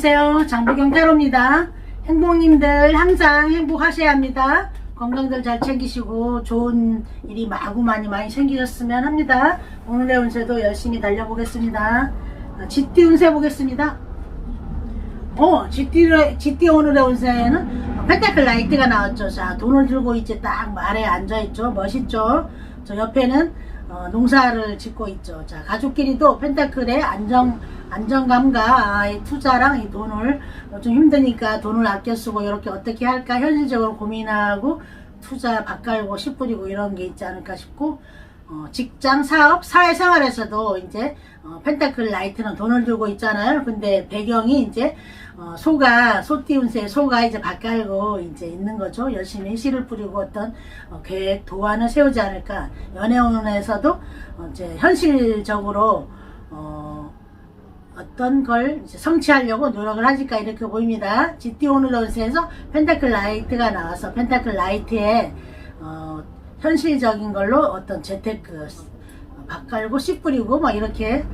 안녕하세요. 장보경 타로입니다. 행복님들 항상 행복하셔야 합니다. 건강들 잘 챙기시고 좋은 일이 마구많이 많이 생기셨으면 합니다. 오늘의 운세도 열심히 달려보겠습니다. 쥐띠 운세 보겠습니다. 쥐띠 오늘의 운세에는 펜타클 라이트가 나왔죠. 자, 돈을 들고 이제 딱 말에 앉아있죠. 멋있죠. 저 옆에는 농사를 짓고 있죠. 자, 가족끼리도 펜타클의 안정감과 이 투자랑 이 돈을 좀 힘드니까 돈을 아껴 쓰고 이렇게 어떻게 할까 현실적으로 고민하고 투자 바깔고 씨 뿌리고 이런 게 있지 않을까 싶고, 직장, 사업, 사회생활에서도 이제 펜타클 라이트는 돈을 들고 있잖아요. 근데 배경이 이제 소띠 운세 소가 이제 바깔고 이제 있는 거죠. 열심히 씨를 뿌리고 어떤 계획, 도안을 세우지 않을까. 연애운에서도 이제 현실적으로 어떤 걸 이제 성취하려고 노력을 하실까 이렇게 보입니다. 쥐띠 오늘 운세에서 펜타클 라이트가 나와서 펜타클 라이트에 현실적인 걸로 어떤 재테크 바깔고 씨 뿌리고 막 이렇게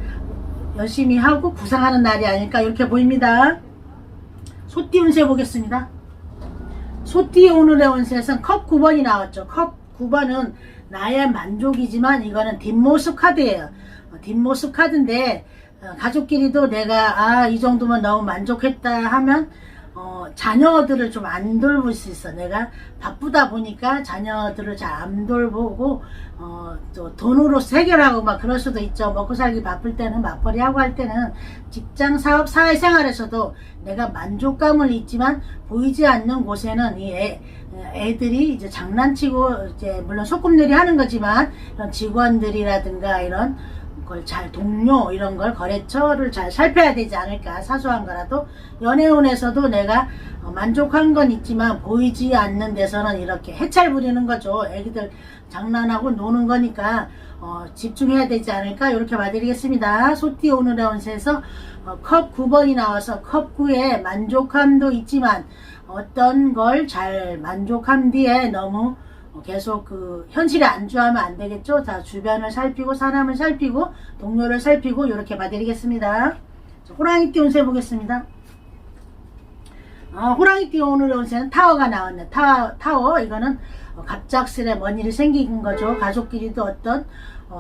열심히 하고 구상하는 날이 아닐까 이렇게 보입니다. 소띠 운세 보겠습니다. 소띠 오늘의 운세에서는 컵 9번이 나왔죠. 컵 9번은 나의 만족이지만 이거는 뒷모습 카드예요. 뒷모습 카드인데 가족끼리도 내가 이 정도면 너무 만족했다 하면 자녀들을 좀 안 돌볼 수 있어. 내가 바쁘다 보니까 자녀들을 잘 안 돌보고 또 돈으로 해결하고 막 그럴 수도 있죠. 먹고 살기 바쁠 때는 맞벌이 하고 할 때는 직장, 사업, 사회생활에서도 내가 만족감을 잊지만 보이지 않는 곳에는 이 애들이 이제 장난치고 이제 물론 소꿉놀이 하는 거지만 이런 직원들이라든가 이런 걸 잘 동료 이런 걸 거래처를 잘 살펴야 되지 않을까. 사소한 거라도 연애운에서도 내가 만족한 건 있지만 보이지 않는 데서는 이렇게 해찰 부리는 거죠. 애기들 장난하고 노는 거니까 집중해야 되지 않을까 이렇게 봐드리겠습니다. 소띠 오늘의 운세에서 컵 9번이 나와서 컵 9에 만족함도 있지만 어떤 걸 잘 만족한 뒤에 너무 계속 그 현실에 안주하면 안 되겠죠. 자, 주변을 살피고 사람을 살피고 동료를 살피고 이렇게 봐드리겠습니다. 호랑이띠 운세 보겠습니다. 호랑이띠 오늘의 운세는 타워가 나왔네. 타워 이거는 갑작스레 뭔 일이 생긴 거죠. 가족끼리도 어떤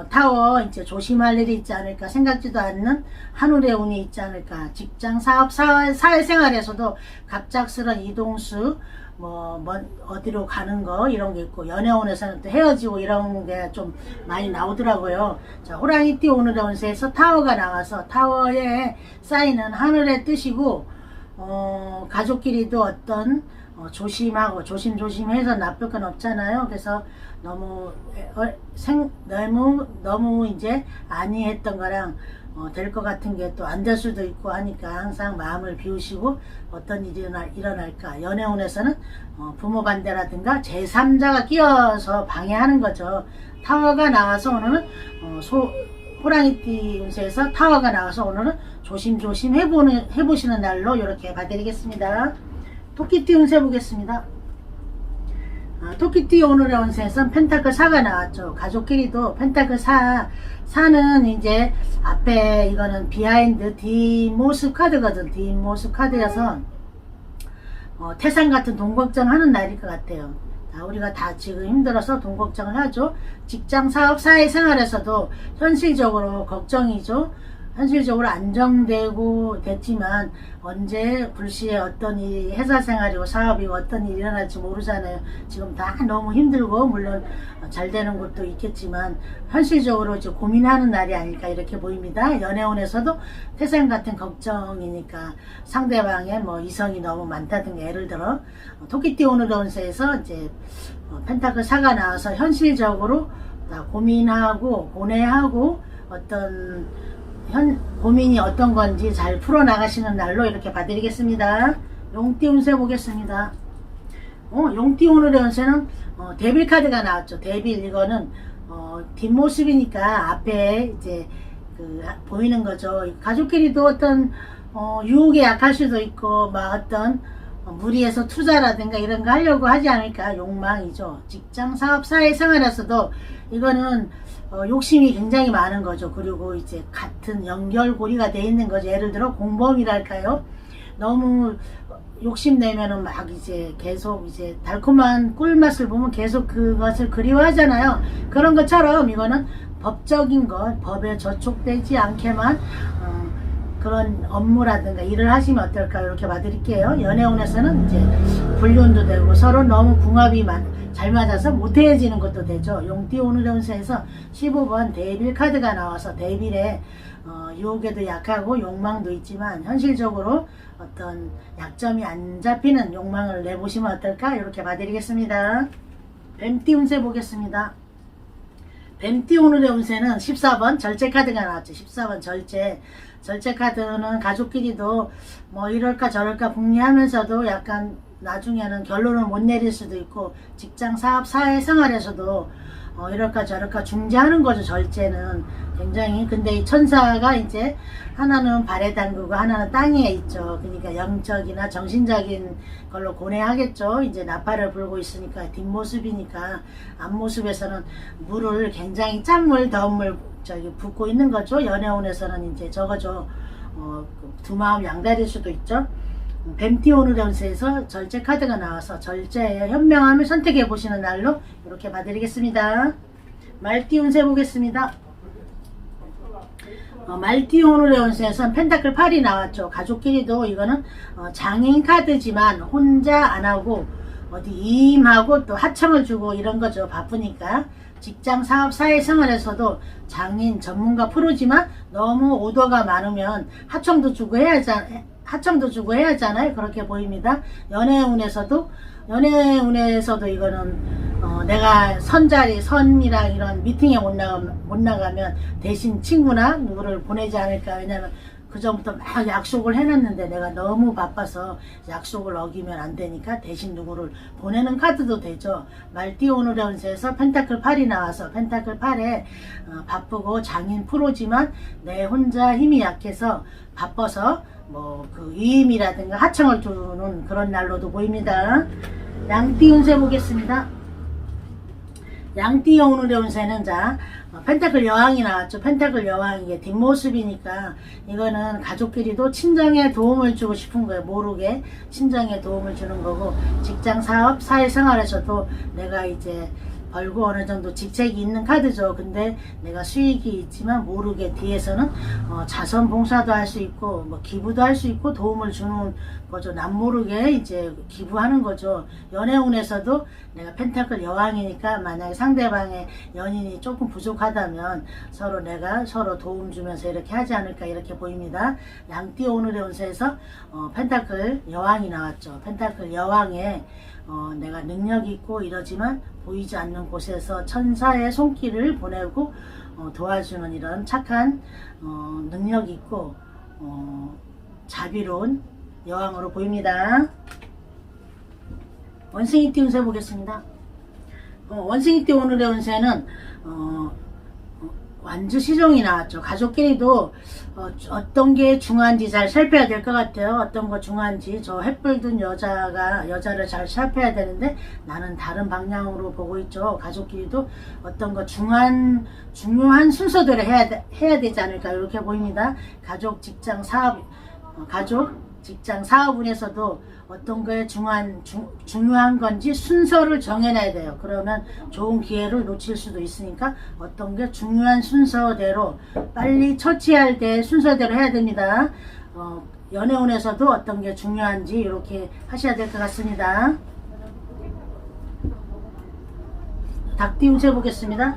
타워 이제 조심할 일이 있지 않을까. 생각지도 않는 하늘의 운이 있지 않을까. 직장, 사업, 사회생활에서도 갑작스런 이동수 어디로 가는 거 이런 게 있고, 연애운에서는 또 헤어지고 이런 게 좀 많이 나오더라고요. 자, 호랑이띠 오늘의 운세에서 타워가 나와서 타워에 쌓이는 하늘의 뜻이고, 가족끼리도 어떤 조심하고 조심해서 나쁠 건 없잖아요. 그래서 너무 이제 안이했던 거랑 될 것 같은 게 또 안 될 수도 있고 하니까 항상 마음을 비우시고 어떤 일이 일어날까. 연애운에서는 부모 반대라든가 제3자가 끼어서 방해하는 거죠. 타워가 나와서 오늘은 호랑이띠 운세에서 타워가 나와서 오늘은 조심조심 해보시는 날로 이렇게 봐드리겠습니다. 토끼띠 운세 보겠습니다. 토끼띠 오늘의 운세에서는 펜타클 4가 나왔죠. 가족끼리도 펜타클 4는 이제 앞에 이거는 비하인드 뒷모습 카드거든. 뒷모습 카드여서 태산 같은 돈 걱정하는 날일 것 같아요. 우리가 다 지금 힘들어서 돈 걱정을 하죠. 직장, 사업, 사회생활에서도 현실적으로 걱정이죠. 현실적으로 안정되고 됐지만 언제 불시에 어떤 일이 회사 생활이고 사업이고 어떤 일이 일어날지 모르잖아요. 지금 다 너무 힘들고 물론 잘 되는 것도 있겠지만 현실적으로 이제 고민하는 날이 아닐까 이렇게 보입니다. 연애운에서도 태생 같은 걱정이니까 상대방의 이성이 너무 많다든가, 예를 들어 토끼띠 오늘의 운세에서 이제 펜타클 4가 나와서 현실적으로 고민하고 고뇌하고 어떤 고민이 어떤 건지 잘 풀어나가시는 날로 이렇게 봐드리겠습니다. 용띠 운세 보겠습니다. 용띠 오늘의 운세는 데빌 카드가 나왔죠. 데빌 이거는 뒷모습이니까 앞에 이제 보이는 거죠. 가족끼리도 어떤 유혹에 약할 수도 있고 어떤 무리해서 투자라든가 이런 거 하려고 하지 않을까 욕망이죠. 직장, 사업, 사회생활에서도 이거는 욕심이 굉장히 많은 거죠. 그리고 이제 같은 연결고리가 돼 있는 거죠. 예를 들어 공범이랄까요. 너무 욕심내면은 막 이제 계속 이제 달콤한 꿀맛을 보면 계속 그것을 그리워하잖아요. 그런 것처럼 이거는 법적인 것, 법에 저촉되지 않게만 그런 업무라든가 일을 하시면 어떨까 이렇게 봐드릴게요. 연애운에서는 이제 불륜도 되고 서로 너무 궁합이 잘 맞아서 못해지는 것도 되죠. 용띠 오늘의 운세에서 15번 데빌 카드가 나와서 데빌에 유혹에도 약하고 욕망도 있지만 현실적으로 어떤 약점이 안 잡히는 욕망을 내보시면 어떨까 이렇게 봐드리겠습니다. 뱀띠 운세 보겠습니다. 뱀띠 오늘의 운세는 14번 절제 카드가 나왔죠. 14번 절제. 절제 카드는 가족끼리도 뭐 이럴까 저럴까 궁리하면서도 약간 나중에는 결론을 못 내릴 수도 있고 직장 사업 사회생활에서도 이럴까 저럴까 중재하는 거죠. 절제는 굉장히. 근데 이 천사가 이제 하나는 발에 담그고 하나는 땅에 있죠. 그러니까 영적이나 정신적인 걸로 고뇌하겠죠. 이제 나팔을 불고 있으니까 뒷모습이니까 앞모습에서는 물을 굉장히 짠물 더운 물 붓고 있는 거죠. 연애운에서는 이제 저거죠. 두 마음 양다리일 수도 있죠. 뱀띠 오늘의 운세에서 절제 카드가 나와서 절제의 현명함을 선택해 보시는 날로 이렇게 봐드리겠습니다. 말띠 운세 보겠습니다. 말띠 오늘의 운세에서는 펜타클 8이 나왔죠. 가족끼리도 이거는 장애인 카드지만 혼자 안하고 어디 이임하고 또 하청을 주고 이런 거죠. 바쁘니까. 직장 사업 사회생활에서도 장인 전문가 프로지만 너무 오더가 많으면 하청도 주고 해야 하잖아요. 그렇게 보입니다. 연애운에서도 이거는 내가 선이랑 이런 미팅에 못 나가면 대신 친구나 누구를 보내지 않을까. 왜냐면 그 전부터 막 약속을 해놨는데 내가 너무 바빠서 약속을 어기면 안 되니까 대신 누구를 보내는 카드도 되죠. 말띠 오늘의 운세에서 펜타클 8이 나와서 펜타클 8에 바쁘고 장인 프로지만 내 혼자 힘이 약해서 바빠서 뭐 그 위임이라든가 하청을 주는 그런 날로도 보입니다. 양띠 운세 보겠습니다. 양띠 오늘의 운세는 자 펜타클 여왕이 나왔죠. 펜타클 여왕 이게 뒷모습이니까 이거는 가족끼리도 친정에 도움을 주고 싶은 거예요. 모르게 친정에 도움을 주는 거고 직장 사업 사회생활에서도 내가 이제 벌고 어느 정도 직책이 있는 카드죠. 근데 내가 수익이 있지만 모르게 뒤에서는 자선 봉사도 할 수 있고 뭐 기부도 할 수 있고 도움을 주는 거죠. 남 모르게 이제 기부하는 거죠. 연애운에서도 내가 펜타클 여왕이니까 만약에 상대방의 연인이 조금 부족하다면 내가 서로 도움 주면서 이렇게 하지 않을까 이렇게 보입니다. 양띠 오늘의 운세에서 펜타클 여왕이 나왔죠. pen타클 여왕에 내가 능력이 있고 이러지만 보이지 않는 곳에서 천사의 손길을 보내고 도와주는 이런 착한 능력이 있고 자비로운 여왕으로 보입니다. 원숭이띠 운세 보겠습니다. 원숭이띠 오늘의 운세는 완주 시종이 나왔죠. 가족끼리도 어떤 게 중요한지 잘 살펴야 될 것 같아요. 어떤 거 중요한지. 저 햇불 든 여자를 잘 살펴야 되는데 나는 다른 방향으로 보고 있죠. 가족끼리도 어떤 거 중요한 순서대로 해야 되지 않을까 이렇게 보입니다. 가족, 직장, 사업운에서도 어떤 거에 중요한 건지 순서를 정해놔야 돼요. 그러면 좋은 기회를 놓칠 수도 있으니까 어떤 게 중요한 순서대로 빨리 처치할 때 순서대로 해야 됩니다. 연애운에서도 어떤 게 중요한지 이렇게 하셔야 될 것 같습니다. 닭띠 운세 보겠습니다.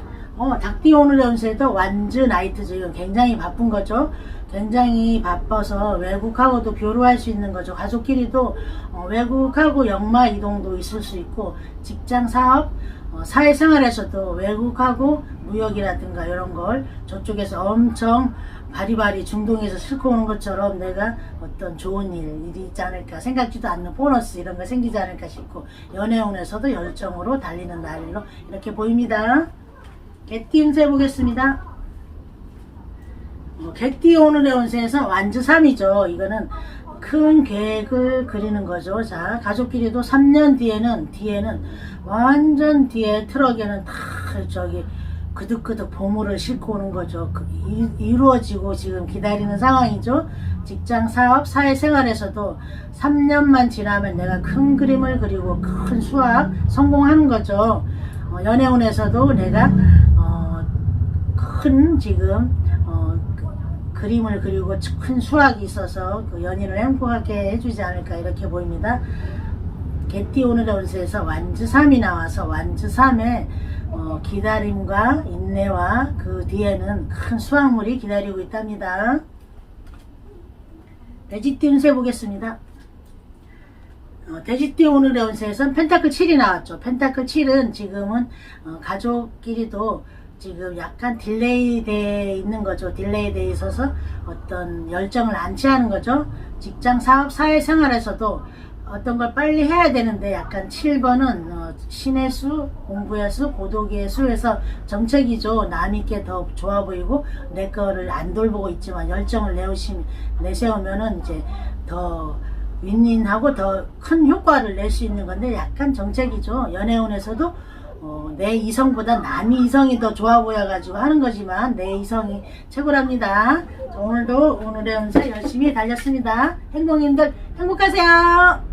닭띠 오늘의 운세도 완주 나이트죠. 이건 굉장히 바쁜 거죠. 굉장히 바빠서 외국하고도 교류할 수 있는 거죠. 가족끼리도 외국하고 역마 이동도 있을 수 있고 직장 사업 사회생활에서도 외국하고 무역이라든가 이런 걸 저쪽에서 엄청 바리바리 중동에서 싣고 오는 것처럼 내가 어떤 좋은 일이 있지 않을까 생각지도 않는 보너스 이런 거 생기지 않을까 싶고 연애운에서도 열정으로 달리는 날로 이렇게 보입니다. 개띠 운세 보겠습니다. 개띠 오늘의 운세에서 완주 3이죠. 이거는 큰 계획을 그리는 거죠. 자, 가족끼리도 3년 뒤에는 완전 뒤에 트럭에는 다 그득그득 보물을 싣고 오는 거죠. 이루어지고 지금 기다리는 상황이죠. 직장, 사업, 사회생활에서도 3년만 지나면 내가 큰 그림을 그리고 큰 수학 성공하는 거죠. 연애운에서도 내가 큰 지금 그림을 그리고 큰 수학이 있어서 그 연인을 행복하게 해주지 않을까 이렇게 보입니다. 개띠 오늘의 운세에서 완즈3이 나와서 완즈3에 기다림과 인내와 그 뒤에는 큰 수확물이 기다리고 있답니다. 돼지띠 운세 보겠습니다. 돼지띠 오늘의 운세에서는 펜타클 7이 나왔죠. 펜타클 7은 지금은 가족끼리도 지금 약간 딜레이 돼 있는 거죠. 딜레이 돼 있어서 어떤 열정을 안 취하는 거죠. 직장, 사업, 사회생활에서도 어떤 걸 빨리 해야 되는데 약간 7번은 신의 수, 공부의 수, 고독의 수에서 정책이죠. 남이께 더 좋아 보이고 내 거를 안 돌보고 있지만 열정을 내세우면은 이제 더 윈윈하고 더 큰 효과를 낼 수 있는 건데 약간 정책이죠. 연애운에서도 내 이성보다 남이 이성이 더 좋아 보여가지고 하는 거지만 내 이성이 최고랍니다. 오늘도 오늘의 운세 열심히 달렸습니다. 행복님들 행복하세요.